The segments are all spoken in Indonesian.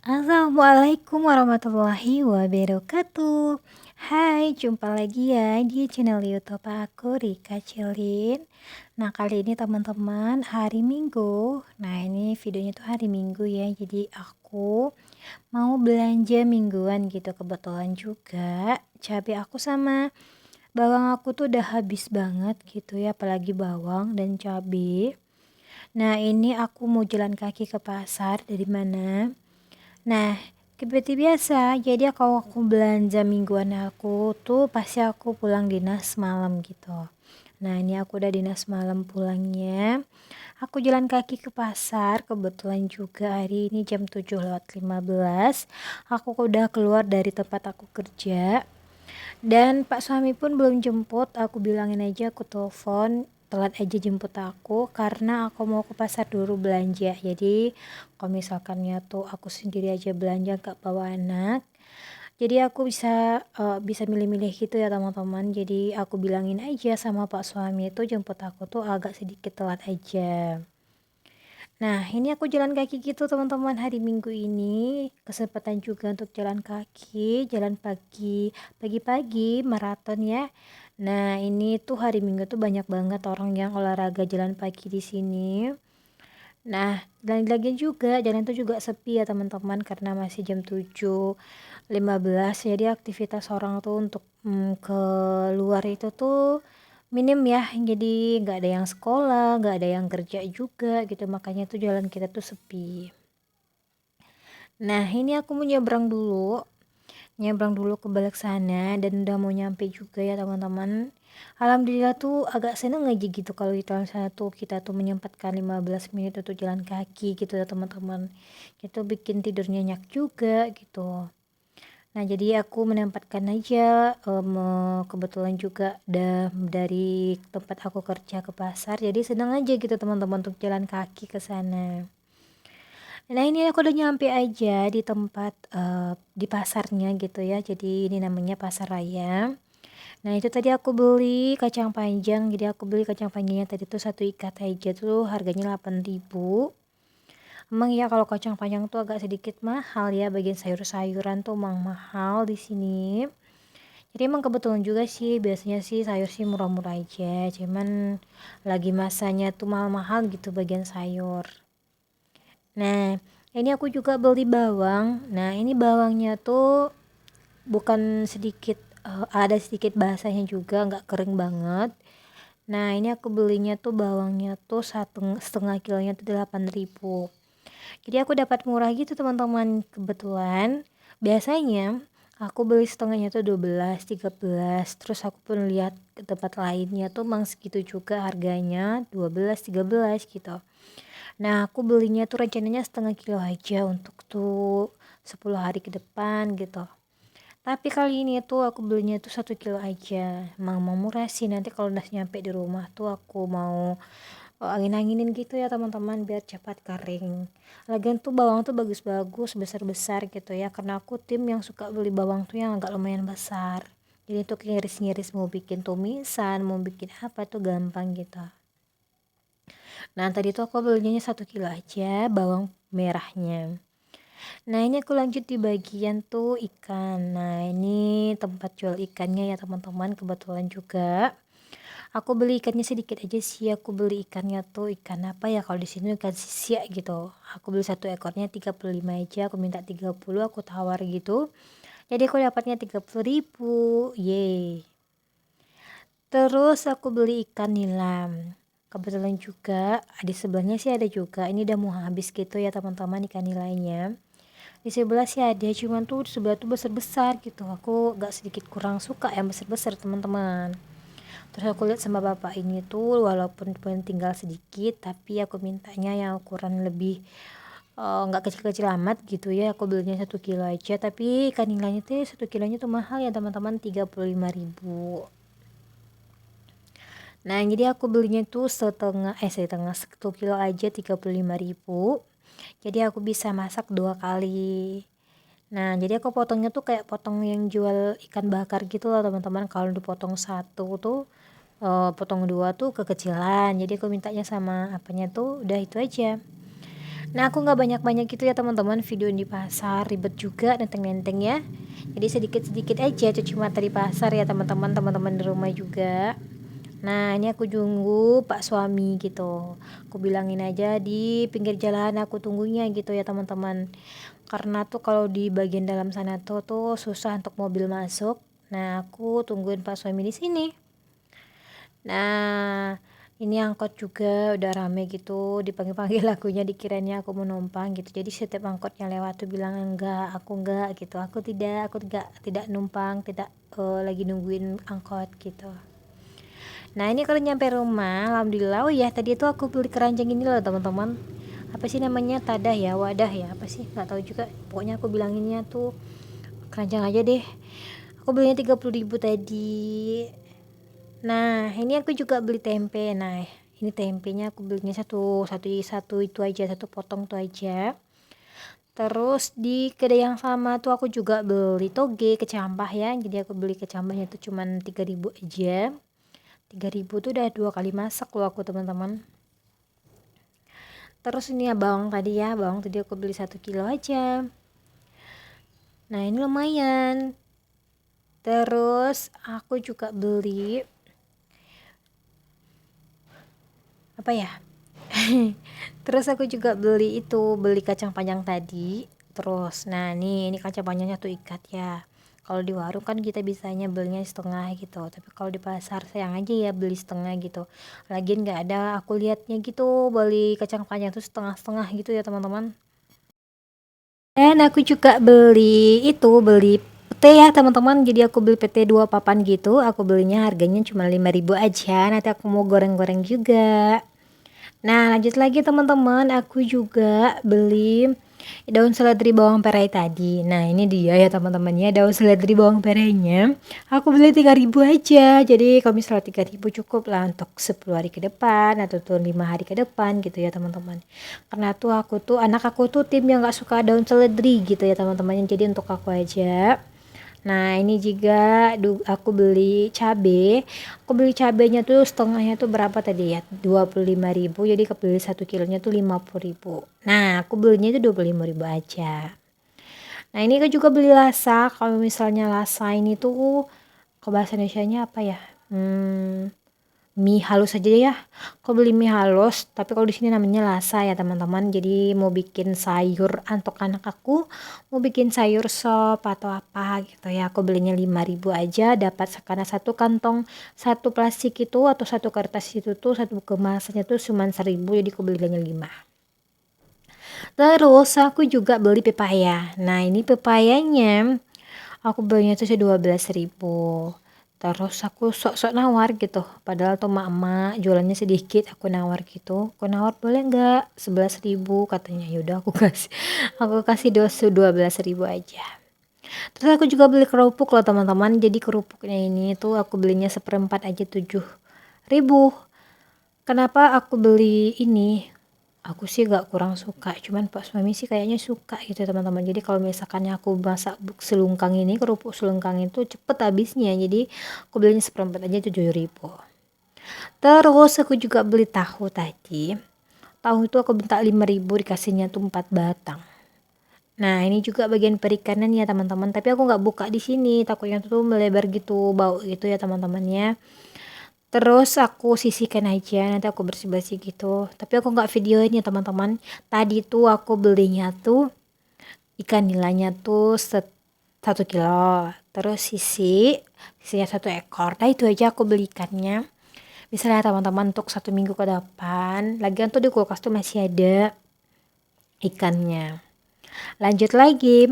Assalamualaikum warahmatullahi wabarakatuh. Hai, jumpa lagi ya di channel YouTube aku, Rika Cilin. Nah, kali ini teman-teman hari Minggu. Nah, ini videonya tuh hari Minggu ya. Jadi aku mau belanja mingguan gitu. Kebetulan juga cabai aku sama bawang aku tuh udah habis banget gitu ya, apalagi bawang dan cabai. Nah, ini aku mau jalan kaki ke pasar dari mana? Nah, seperti biasa, jadi kalau aku belanja mingguan aku tuh pasti aku pulang dinas malam gitu. Nah, ini aku udah dinas malam pulangnya. Aku jalan kaki ke pasar, kebetulan juga hari ini jam 7:15. Aku udah keluar dari tempat aku kerja. Dan Pak suami pun belum jemput, aku bilangin aja aku telepon telat aja jemput aku karena aku mau ke pasar dulu belanja. Jadi kalau misalkannya tuh aku sendiri aja belanja gak bawa anak, jadi aku bisa milih-milih gitu ya teman-teman. Jadi aku bilangin aja sama Pak suami itu jemput aku tuh agak sedikit telat aja. Nah, ini aku jalan kaki gitu teman-teman hari Minggu ini. Kesempatan juga untuk jalan kaki, jalan pagi-pagi maraton ya. Nah, ini tuh hari Minggu tuh banyak banget orang yang olahraga jalan pagi di sini. Nah, dan lagi juga jalan tuh juga sepi ya teman-teman karena masih jam 7:15. Jadi aktivitas orang tuh untuk keluar itu tuh minim ya, jadi nggak ada yang sekolah, nggak ada yang kerja juga gitu, makanya tuh jalan kita tuh sepi. Nah, ini aku mau nyebrang dulu ke balik sana dan udah mau nyampe juga ya teman-teman. Alhamdulillah tuh agak seneng aja gitu kalau di tahun sana tuh kita tuh menyempatkan 15 menit untuk jalan kaki gitu ya teman-teman. Itu bikin tidur nyenyak juga gitu. Nah, jadi aku menempatkan aja, kebetulan juga dari tempat aku kerja ke pasar, jadi senang aja gitu teman-teman untuk jalan kaki ke sana. Nah, ini aku udah nyampe aja di tempat, di pasarnya gitu ya, jadi ini namanya pasar raya. Nah, itu tadi aku beli kacang panjang, jadi aku beli kacang panjangnya tadi tuh satu ikat aja tuh harganya 8.000. Emang ya kalau kacang panjang tuh agak sedikit mahal ya, bagian sayur-sayuran tuh emang mahal di sini. Jadi emang kebetulan juga sih biasanya sih sayur sih murah-murah aja, cuman lagi masanya tuh mahal-mahal gitu bagian sayur. Nah, ini aku juga beli bawang. Nah, ini bawangnya tuh bukan sedikit, ada sedikit basahnya juga, nggak kering banget. Nah, ini aku belinya tuh bawangnya tuh setengah kilonya tuh 8.000. Jadi aku dapat murah gitu teman-teman. Kebetulan biasanya aku beli setengahnya tuh 12, 13. Terus aku pun lihat ke tempat lainnya tuh mang segitu juga harganya 12, 13 gitu. Nah, aku belinya tuh rencananya setengah kilo aja untuk tuh 10 hari ke depan gitu. Tapi kali ini tuh aku belinya tuh 1 kilo aja. Emang mau murah sih, nanti kalau udah nyampe di rumah tuh aku mau angin-anginin gitu ya teman-teman biar cepat kering. Lagian tuh bawang tuh bagus-bagus, besar-besar gitu ya. Karena aku tim yang suka beli bawang tuh yang agak lumayan besar. Jadi untuk ngiris-ngiris mau bikin tumisan, mau bikin apa tuh gampang gitu. Nah, tadi tuh aku belinya 1 kilo aja bawang merahnya. Nah, ini aku lanjut di bagian tuh ikan. Nah, ini tempat jual ikannya ya teman-teman, kebetulan juga. Aku beli ikannya sedikit aja sih, aku beli ikannya tuh ikan apa ya, kalau di sini ikan sisia gitu. Aku beli satu ekornya 35 aja, aku minta 30, aku tawar gitu. Jadi aku dapatnya 30.000. Yeay. Terus aku beli ikan nilam. Kebetulan juga di sebelahnya sih ada juga. Ini udah mau habis gitu ya teman-teman ikan nilainya. Di sebelah sih ada, cuman tuh di sebelah tuh besar-besar gitu. Aku gak sedikit kurang suka yang besar-besar teman-teman. Terus aku lihat sama bapak ini tuh walaupun tinggal sedikit tapi aku mintanya yang ukuran lebih nggak kecil-kecil amat gitu ya. Aku belinya 1 kilo aja, tapi ikan nilainya tuh 1 kilonya tuh mahal ya teman-teman, 35.000. Nah, jadi aku belinya tuh setengah 1 kilo aja 35.000. Jadi aku bisa masak 2 kali. Nah, jadi aku potongnya tuh kayak potong yang jual ikan bakar gitu loh teman-teman. Kalau dipotong satu tuh, potong dua tuh kekecilan. Jadi aku mintanya sama apanya tuh udah itu aja. Nah aku nggak banyak-banyak gitu ya teman-teman video di pasar, ribet juga nenteng-nenteng ya. Jadi sedikit-sedikit aja cuci mata di pasar ya teman-teman di rumah juga. Nah ini aku tunggu pak suami gitu, aku bilangin aja di pinggir jalan aku tunggunya gitu ya teman-teman, karena tuh kalau di bagian dalam sana tuh susah untuk mobil masuk. Nah aku tungguin pak suami di sini. Nah ini angkot juga udah rame gitu, dipanggil-panggil akunya dikiranya aku mau numpang gitu. Jadi setiap angkotnya lewat tuh bilang enggak gitu, aku tidak numpang, tidak lagi nungguin angkot gitu. Nah ini kalau nyampe rumah alhamdulillah. Oh ya tadi itu aku beli keranjang ini loh teman-teman, apa sih namanya, tadah ya, wadah ya, apa sih nggak tahu juga, pokoknya aku bilanginnya tuh keranjang aja deh. Aku belinya 30.000 tadi. Nah ini aku juga beli tempe. Nah ini tempenya aku belinya satu satu satu itu aja, satu potong tuh aja. Terus di kedai yang sama tuh aku juga beli toge kecambah ya, jadi aku beli kecambahnya tuh cuman 3.000 aja. 3.000 tuh udah 2 kali masak loh aku teman-teman. Terus ini ya bawang tadi aku beli 1 kilo aja. Nah ini lumayan. Terus aku juga beli apa ya? Terus aku juga beli kacang panjang tadi. Terus nah ini kacang panjangnya tuh ikat ya. Kalau di warung kan kita bisanya belinya setengah gitu, tapi kalau di pasar sayang aja ya beli setengah gitu. Lagian nggak ada aku lihatnya gitu beli kacang panjang tuh setengah-setengah gitu ya teman-teman. Dan aku juga beli pete ya teman-teman. Jadi aku beli pete 2 papan gitu. Aku belinya harganya cuma 5.000 aja. Nanti aku mau goreng-goreng juga. Nah lanjut lagi teman-teman, aku juga beli daun seledri bawang perai tadi. Nah ini dia ya teman-temannya, daun seledri bawang perainya aku beli 3.000 aja. Jadi kalau misalnya 3.000 cukup lah untuk 10 hari ke depan atau tuh 5 hari ke depan gitu ya teman-teman. Karena tuh anak aku tuh tim yang gak suka daun seledri gitu ya teman-teman, jadi untuk aku aja. Nah ini juga aku beli cabe. Aku beli cabenya tuh setengahnya tuh berapa tadi ya, 25.000. Jadi kebeli 1 kilonya tuh 50.000. Nah aku belinya itu 25.000 aja. Nah ini aku juga beli lasa. Kalau misalnya lasa ini tuh ke bahasa Indonesianya apa ya, mie halus aja ya. Aku beli mie halus, tapi kalau di sini namanya lasa ya teman-teman. Jadi mau bikin sayur untuk anak aku, mau bikin sayur sop atau apa gitu ya. Aku belinya 5.000 aja, dapat karena satu kantong, satu plastik itu atau satu kertas itu tuh satu kemasannya tuh cuma 1.000, jadi aku belinya 5. Terus aku juga beli pepaya. Nah ini pepayanya aku belinya tuh 12.000. Terus aku sok-sok nawar gitu, padahal tuh emak-emak jualannya sedikit, aku nawar gitu, aku nawar boleh nggak 11.000 katanya. Yaudah aku kasih 12.000 aja. Terus aku juga beli kerupuk loh teman-teman, jadi kerupuknya ini tuh aku belinya seperempat aja 7.000. Kenapa aku beli ini? Aku sih gak kurang suka, cuman Pak suami sih kayaknya suka gitu teman-teman. Jadi kalau misalkan aku masak selungkang ini, kerupuk selungkang itu cepet habisnya, jadi aku belinya seperempat aja 7.000. Terus aku juga beli tahu tadi. Tahu itu aku minta 5.000, dikasihnya tuh 4 batang. Nah ini juga bagian perikanan ya teman-teman, tapi aku nggak buka di sini, takutnya tuh melebar gitu, bau gitu ya teman-temannya. Terus aku sisihkan aja, nanti aku bersih-bersih gitu. Tapi aku nggak videoin ya teman-teman. Tadi tuh aku belinya tuh ikan nilainya tuh 1 kilo. Terus sisinya 1 ekor. Nah itu aja aku beli ikannya. Misalnya teman-teman untuk 1 minggu ke depan. Lagian tuh di kulkas tuh masih ada ikannya. Lanjut lagi.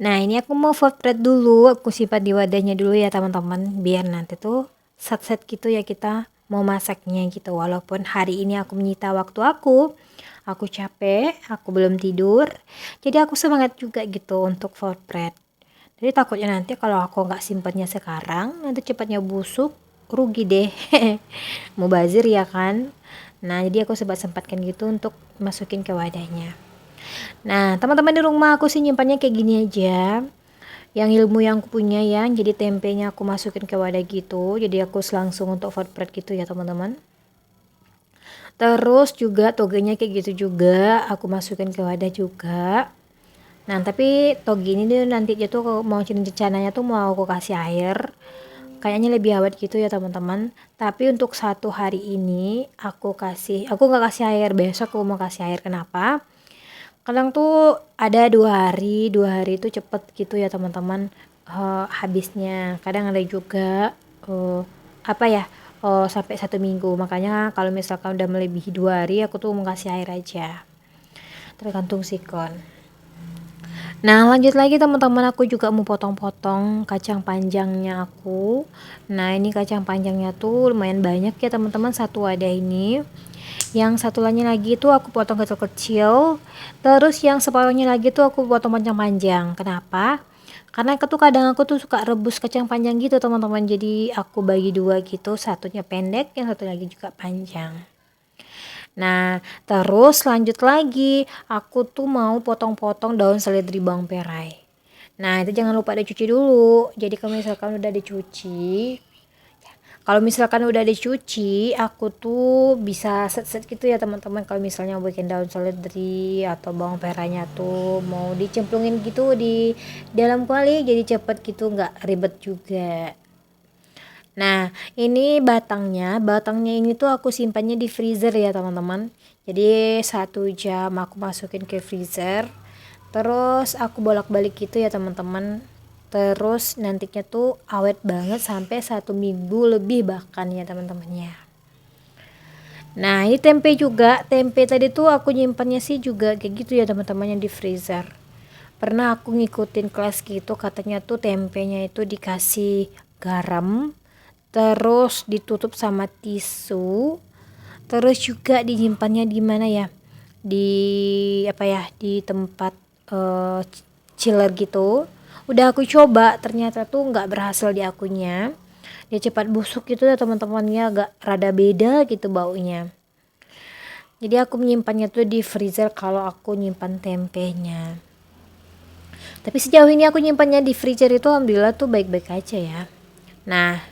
Nah ini aku mau food prep dulu. Aku simpan di wadahnya dulu ya teman-teman. Biar nanti tuh set-set gitu ya kita mau masaknya gitu. Walaupun hari ini aku menyita waktu aku capek, aku belum tidur. Jadi aku semangat juga gitu untuk food prep. Jadi takutnya nanti kalau aku nggak simpannya sekarang, nanti cepatnya busuk, rugi deh. Mubazir ya kan. Nah jadi aku sempat-sempatkan gitu untuk masukin ke wadahnya. Nah teman-teman di rumah aku sih nyimpannya kayak gini aja, yang ilmu yang aku punya ya. Jadi tempenya aku masukin ke wadah gitu, jadi aku langsung untuk food prep gitu ya teman-teman. Terus juga togenya kayak gitu juga, aku masukin ke wadah juga. Nah, tapi toge ini tuh nantinya tuh mau rencananya tuh mau aku kasih air. Kayaknya lebih awet gitu ya teman-teman. Tapi untuk 1 hari ini aku nggak kasih air, besok aku mau kasih air. Kenapa? Kadang tuh ada 2 hari, 2 hari itu cepet gitu ya teman-teman habisnya. Kadang ada juga apa ya sampai 1 minggu. Makanya kalau misalkan udah melebihi 2 hari, aku tuh mau kasih air aja. Tergantung sikon. Nah, lanjut lagi teman-teman, aku juga mau potong-potong kacang panjangnya aku. Nah, ini kacang panjangnya tuh lumayan banyak ya teman-teman, satu wadah ini. Yang satu lagi tuh aku potong kecil-kecil. Terus yang separuhnya lagi tuh aku potong panjang-panjang. Kenapa? Karena tuh kadang aku tuh suka rebus kacang panjang gitu teman-teman. Jadi aku bagi dua gitu, satunya pendek, yang satu lagi juga panjang. Nah, terus lanjut lagi, aku tuh mau potong-potong daun seledri bawang perai. Nah, itu jangan lupa dicuci dulu. Jadi kalau misalkan udah dicuci, aku tuh bisa set-set gitu ya teman-teman. Kalau misalnya mau bikin daun seledri atau bawang merahnya tuh mau dicemplungin gitu di dalam kuali, jadi cepet gitu, nggak ribet juga. Nah, ini batangnya ini tuh aku simpannya di freezer ya teman-teman. Jadi 1 jam aku masukin ke freezer. Terus aku bolak-balik gitu ya teman-teman. Terus nantinya tuh awet banget sampai 1 minggu lebih bahkan ya teman-temannya. Nah, ini tempe juga. Tempe tadi tuh aku nyimpannya sih juga kayak gitu ya teman-teman, yang di freezer. Pernah aku ngikutin kelas gitu, katanya tuh tempenya itu dikasih garam, terus ditutup sama tisu, terus juga disimpannya di mana ya, di apa ya, di tempat chiller gitu. Udah aku coba, ternyata tuh nggak berhasil di akunya, dia cepat busuk gitu ya teman-temannya, agak rada beda gitu baunya. Jadi aku menyimpannya tuh di freezer kalau aku nyimpan tempenya. Tapi sejauh ini aku nyimpannya di freezer itu alhamdulillah tuh baik-baik aja ya. Nah,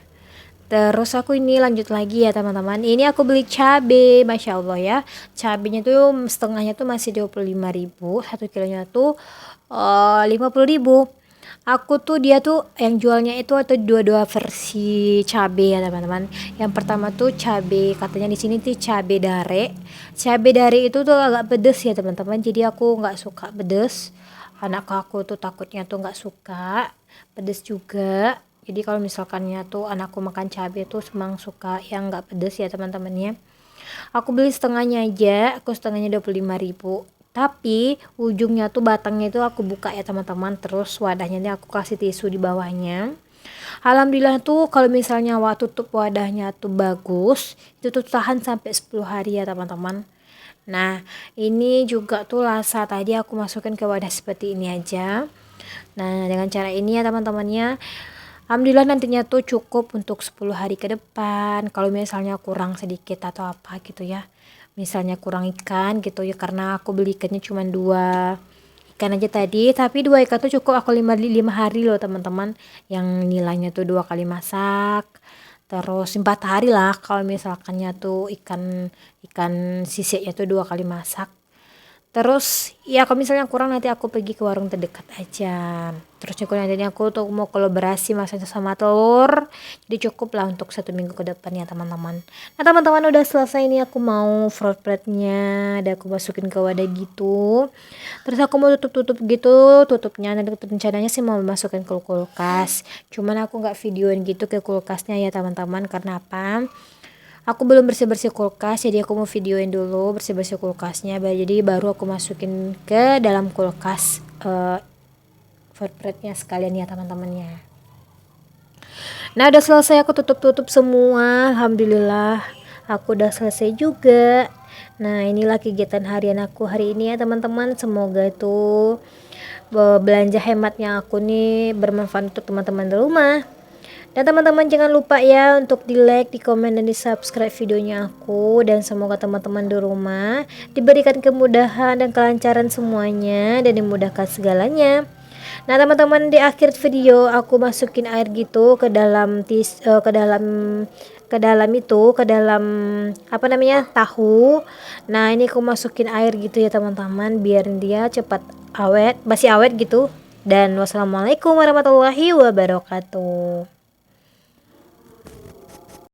terus aku ini lanjut lagi ya teman-teman. Ini aku beli cabe, masya Allah ya. Cabenya tuh setengahnya tuh masih 25.000, 1 kilonya tuh 50.000. Aku tuh dia tuh yang jualnya itu atau dua-dua versi cabe ya teman-teman. Yang pertama tuh cabe, katanya di sini tuh cabe dare. Cabe dare itu tuh agak pedes ya teman-teman. Jadi aku nggak suka pedes. Anak aku tuh takutnya tuh nggak suka pedes juga. Jadi kalau misalkannya tuh anakku makan cabai tuh semang suka yang nggak pedes ya teman-temannya. Aku beli setengahnya aja, aku setengahnya 25.000. Tapi ujungnya tuh batangnya itu aku buka ya teman-teman. Terus wadahnya ini aku kasih tisu di bawahnya. Alhamdulillah tuh kalau misalnya tutup wadahnya tuh bagus, itu tuh tahan sampai 10 hari ya teman-teman. Nah, ini juga tuh lasa tadi aku masukin ke wadah seperti ini aja. Nah, dengan cara ini ya teman-temannya, alhamdulillah nantinya tuh cukup untuk 10 hari ke depan. Kalau misalnya kurang sedikit atau apa gitu ya, misalnya kurang ikan gitu ya, karena aku beli ikannya cuma 2 ikan aja tadi, tapi 2 ikan tuh cukup aku 5 hari loh teman-teman, yang nilainya tuh 2 kali masak. Terus 4 hari lah kalau misalkannya tuh ikan ikan sisiknya tuh 2 kali masak. Terus ya kalau misalnya kurang nanti aku pergi ke warung terdekat aja. Terus juga nanti aku tuh mau kolaborasi masak sama telur. Jadi cukup lah untuk 1 minggu ke depan ya teman-teman. Nah teman-teman, udah selesai nih aku mau flatbreadnya. Ada aku masukin ke wadah gitu. Terus aku mau tutup-tutup gitu. Tutupnya nanti rencananya sih mau masukin ke kulkas. Cuman aku nggak videoin gitu ke kulkasnya ya teman-teman. Karena apa? Aku belum bersih-bersih kulkas, jadi aku mau videoin dulu bersih-bersih kulkasnya. Jadi baru aku masukin ke dalam kulkas flatbreadnya sekalian ya teman-temannya. Nah udah selesai aku tutup-tutup semua, alhamdulillah aku udah selesai juga. Nah inilah kegiatan harian aku hari ini ya teman-teman. Semoga itu belanja hematnya aku nih bermanfaat untuk teman-teman di rumah. Dan teman-teman jangan lupa ya untuk di like, di komen, dan di subscribe videonya aku. Dan semoga teman-teman di rumah diberikan kemudahan dan kelancaran semuanya, dan dimudahkan segalanya. Nah teman-teman, di akhir video aku masukin air gitu ke dalam ke dalam itu, ke dalam apa namanya, tahu. Nah ini aku masukin air gitu ya teman-teman, biar dia cepat awet, masih awet gitu. Dan wassalamualaikum warahmatullahi wabarakatuh.